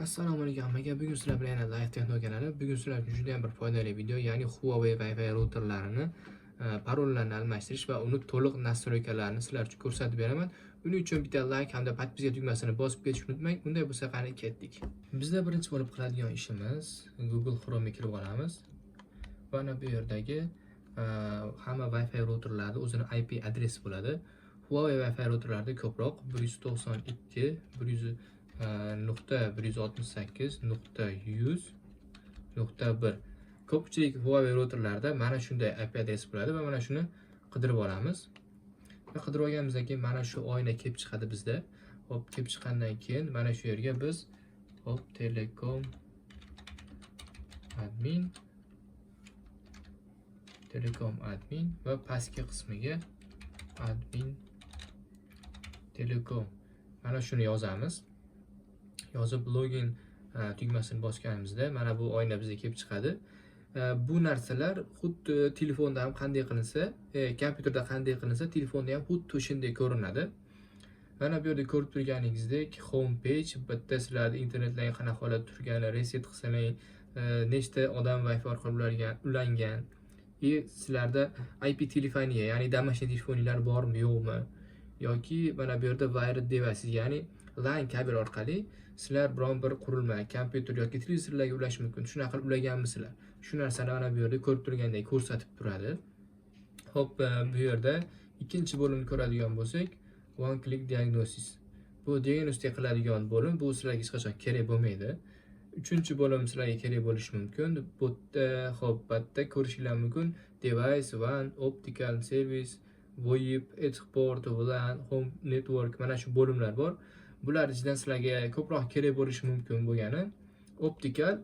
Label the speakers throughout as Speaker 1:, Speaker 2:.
Speaker 1: Assalomu alaykum hammaga. Bugun sizlar bilan yana Live texnologiyalari. Bugun sizlar uchun juda ham bir foydali video, ya'ni Huawei Wi-Fi routerlarini parollarni almashtirish va uni to'liq nastroykalarini sizlar uchun ko'rsatib beraman. Buning uchun bitta like hamda podpiska tugmasini bosib ketishni unutmang. Unday bo'lsa qani ketdik. Bizda birinchi bo'lib qiladigan ishimiz Google Chrome'ga kirib olamiz. Va mana bu yerdagi hamma Wi-Fi routerlarda o'zining IP adresi bo'ladi. Huawei Wi-Fi routerlarda ko'proq 192.168.100.1. Ko'pchilik Huawei routerlarda mana shunday IP adresi bo'ladi va mana shuni qidirib olamiz. Va qidirib olganimizdan keyin mana shu oyna kelib chiqadi bizda. Hop, kelib chiqqandan keyin mana shu yerga biz Telekom admin va pastki qismiga admin Telekom mana shuni yozamiz. Yozib login tugmasini bosganimizda mana bu oyna bizga kelib chiqadi. Bu narsalar xuddi telefonda ham qanday qilinsa, kompyuterda qanday qilinsa, telefonda ham xuddi shunday ko'rinadi. Mana bu yerda ko'rib turganingizdek home page, bitta sizlarda internetlarga qanaqa holatda turgani, reset qilsangiz nechta odam Wi-Fi orqali ulangan, sizlarda IP telefoniya, ya'ni domashniy telefoninglar bormi, yo'qmi, yoki mana bu yerda wired devices, ya'ni LAN kabel orqali sizlar biron bir qurilma, kompyuter yoki televizorlarga ulash mumkin. Shunaqa qilib ulaganmisizlar? Shu narsani mana bu yerda ko'rib turgandek ko'rsatib turadi. Hop, bu yerda ikkinchi bo'limni ko'radigan bo'lsak, one click diagnosis. Bu diagnostika qiladigan bo'lim, bu sizlarga hech qachon kerak bo'lmaydi. Uchinchi bo'lim sizlarga kerak bo'lishi mumkin. Bu yerda ko'rishingiz mumkin. Device one, optical service, VoIP, export, WLAN, home network, mana shu bo'limlar bor. Bular ichidan sizlarga ko'proq kerak bo'lishi mumkin bo'lgani optical.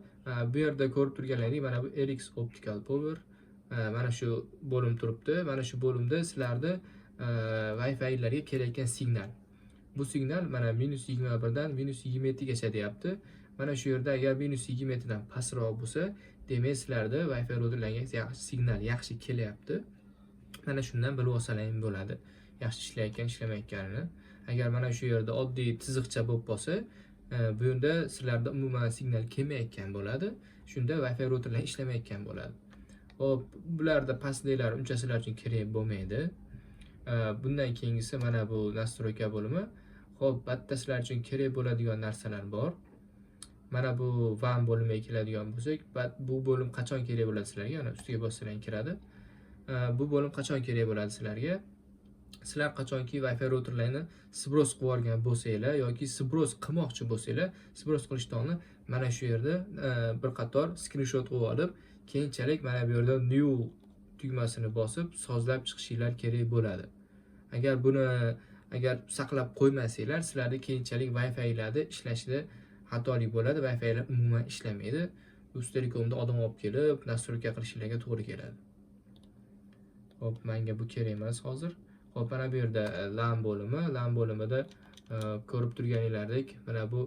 Speaker 1: Bu yerda ko'rib turganlaringiz mana bu RX optical power. Mana shu bo'lim turibdi. Mana shu bo'limda sizlarda Wi-Fi larga kerakli signal. Bu signal mana -21 dan -27 gacha deyapti. Mana shu yerda agar -27 dan pastroq bo'lsa, demak sizlarda Wi-Fi routerlarga signal yaxshi kelyapti. Mana shundan bilib olsalaring bo'ladi, yaxshi ishlayotgan, ishlamayotganini. Agar mana shu yerda oddiy chiziqcha bo'lib qolsa, bu yerda sizlarda umuman signal kelmayotgan bo'ladi. Shunda Wi-Fi routerlar ishlamayotgan bo'ladi. Hop, bularda pastliklar uncha sizlar uchun kerak bo'lmaydi. Bundan keyingisi mana bu nastroyka bo'limi. Hop, bitta sizlar uchun kerak bo'ladigan narsalar bor. Mana bu WAN bo'limiga keladigan bo'lsak, bu bo'lim qachon kerak bo'ladi sizlarga? Ana ustiga bossalang kiradi. Bu bo'lim qachon kerak bo'ladi sizlarga? Sizlar qachonki Wi-Fi routerlarni sbros qilib olgan bo'lsanglar yoki sbros qilmoqchi bo'lsanglar, sbros qilishni mana shu yerda bir qator screenshot qilib olib, keyinchalik mana bu yerda new tugmasini bosib sozlab chiqishinglar kerak bo'ladi. Agar saqlab qo'ymasanglar, sizlarda keyinchalik Wi-Fi larda ishlashida xatolik bo'ladi, Wi-Fi lar umuman ishlamaydi. Telekomda odam olib kelib, nastroyka qilishinglarga to'g'ri keladi. Hop, menga bu kerak emas hozir. Hop, mana bu yerda LAN bo'limi. LAN bo'limida ko'rib turganinglardek, mana bu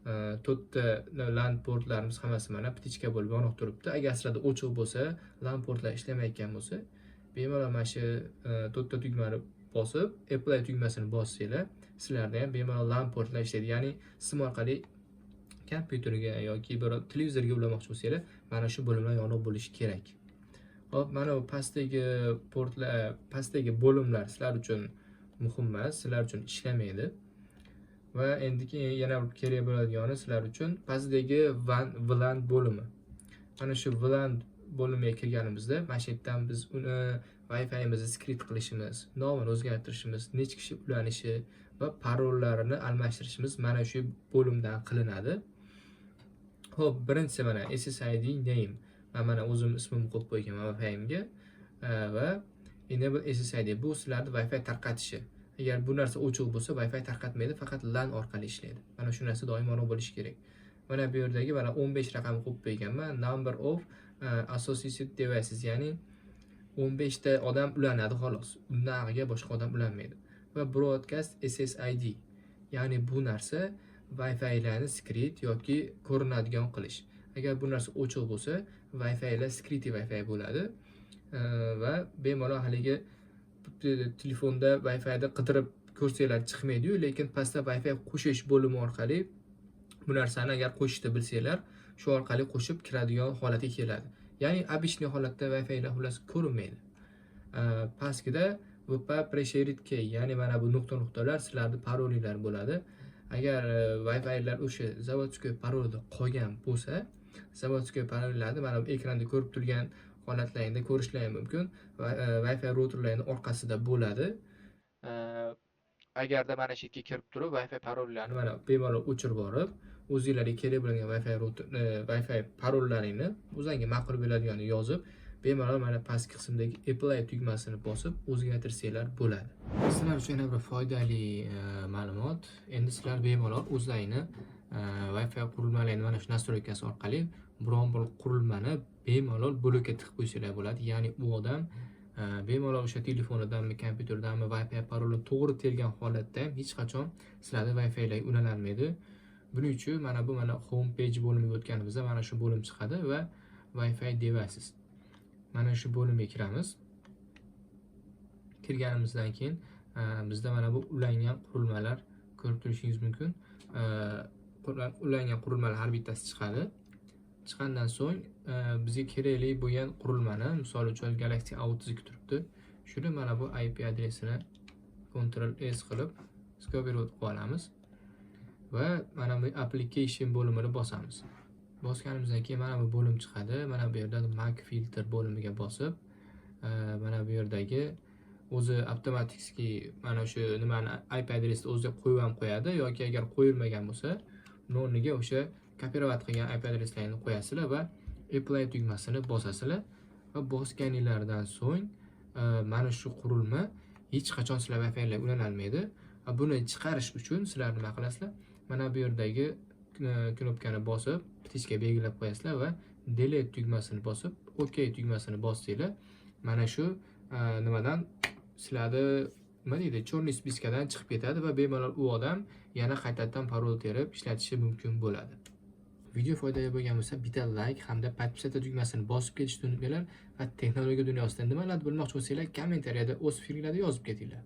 Speaker 1: 4 ta LAN portlarimiz hammasi mana ptichka bo'lib yonib turibdi. Agar sizlarda o'chiq bo'lsa, LAN portlar ishlamayotgan bo'lsa, bemalol mana shu 4 ta tugmani bosib, apply tugmasini bossanglar, sizlarda ham bemalol LAN portlar ishlaydi. Ya'ni sim orqali kompyuterga yoki bir televizorga ulamoqchi bo'lsanglar, mana shu bo'limlar yonib bo'lishi kerak. Hop, mana bu pastdagi portlar, pastdagi bo'limlar sizlar uchun muhim emas, sizlar uchun ishlamaydi. Va endi yana bir kerak bo'ladigani sizlar uchun pastdagi WLAN bo'limi. Mana shu WLAN bo'limiga kirganimizda, mana shu yerdan biz uni Wi-Fi'imizni script qilishimiz, nomini o'zgartirishimiz, necha kishi ulanishi va parollarini almashtirishimiz mana shu bo'limdan qilinadi. Hop, birinchisi mana SSID name. Mana o'zim ismimni qo'yib qo'yganman Wi-Fi'imga va enable SSID bu sizlarni Wi-Fi tarqatishi. Agar bu narsa o'chiq bo'lsa, Wi-Fi tarqatmaydi, faqat LAN orqali ishlaydi. Mana shu narsa doimo bo'lishi kerak. Mana bu yerdagi mana 15 raqamni qo'yib qo'yganman. Number of associated devices, ya'ni 15 ta odam ulanadi xolos. Undan nariga boshqa odam ulanmaydi. Va broadcast SSID, ya'ni bu narsa Wi-Fi larni secret yoki ko'rinadigan qilish. Agar bu narsa o'chiq bo'lsa, Wi-Fi lar secret Wi-Fi bo'ladi va bemalol haligi telefonda Wi-Fi da qidirib ko'rsanglar chiqmaydi-yu, lekin pastda Wi-Fi qo'shish bo'limi orqali Bu narsani agar qo'shishni bilsanglar, shu orqali qo'shib kiradigan holatga keladi. Ya'ni обычный holatda Wi-Fi lar xullas ko'rinmaydi. Pastgida WP Preshared Key, ya'ni mana bu nuqta-nuqtalar sizlarning parolinglar bo'ladi. Agar Wi-Fi lar o'sha zavodskiy parolda qolgan bo'lsa, zavodskiy parollarni mana bu ekranda ko'rib turgan holatlaringda ko'rishlar mumkin. Wi-Fi routerlarning orqasida bo'ladi. Agarda mana shu yerga kirib turib Wi-Fi parollarni mana bemalol o'chirib borib, o'zingizlarga kerak bo'lgan Wi-Fi router Wi-Fi parollaringni o'zingizga ma'qul bo'ladiganini yozib, bemalol mana pastki qismdagi apply tugmasini bosib o'zgartirsanglar bo'ladi. Sizlar uchun yana bir foydali ma'lumot. Endi sizlar bemalol o'zlaringni Wi-Fi qurilmalarini mana shu nastroykasi orqali biron bir qurilmani bemalol blokka tiqib qo'ysanglar bo'ladi. Ya'ni u odam bemalol o'sha telefonidanmi, kompyuterdanmi Wi-Fi parolni to'g'ri tergan holatda ham hech qachon sizlarning Wi-Fi lar ulanolmaydi. Buning uchun mana bu home page bo'limiga o'tganimizda mana shu bo'lim chiqadi va Wi-Fi devices. Mana shu bo'limga kiramiz. Kirganimizdan keyin bizda mana bu ulangan qurilmalar ko'rib turishingiz mumkin. Ulangan qurilmalar har bittasi chiqadi. Chiqqandan so'ng bizga kerakli bo'lgan qurilmani, misol uchun Galaxy A32 turibdi. Shuni mana bu IP adresini Ctrl S qilib copy qilib olamiz va mana bu application bo'limini bosamiz. Bosganimizdan keyin mana bu bo'lim chiqadi. Mana bu yerda Mac filter bo'limiga bosib, mana bu yerdagi o'zi avtomatikski mana shu nimani IP adresini o'zi qo'yib ham qo'yadi yoki agar qo'yilmagan bo'lsa, uni o'rniga o'sha kopirovat qilgan IP adreslarni qo'yasizlar va apply tugmasini bosasizlar va bosganinglardan so'ng mana shu qurilma hech qachon sizlar Wi-Fi lar ulanolmaydi. Buni chiqarish uchun sizlar nima qilasizlar? Mana bu yerdagi knopkani bosib, bitishga belgilab qo'yasizlar va delete tugmasini bosib, OK tugmasini bossanglar, mana shu nimadan sizlarni nima deydi, chorniy spiskadan chiqib ketadi va bemalol u odam yana qaytadan parol terib ishlatishi mumkin bo'ladi. Video foydali bo'lgan bo'lsa, bitta like hamda podpisata tugmasini bosib ketishni unutmanglar va texnologiya dunyosida nimalarni bilmoqchi bo'lsanglar, kommentariyada o'z fikringizni yozib ketinglar.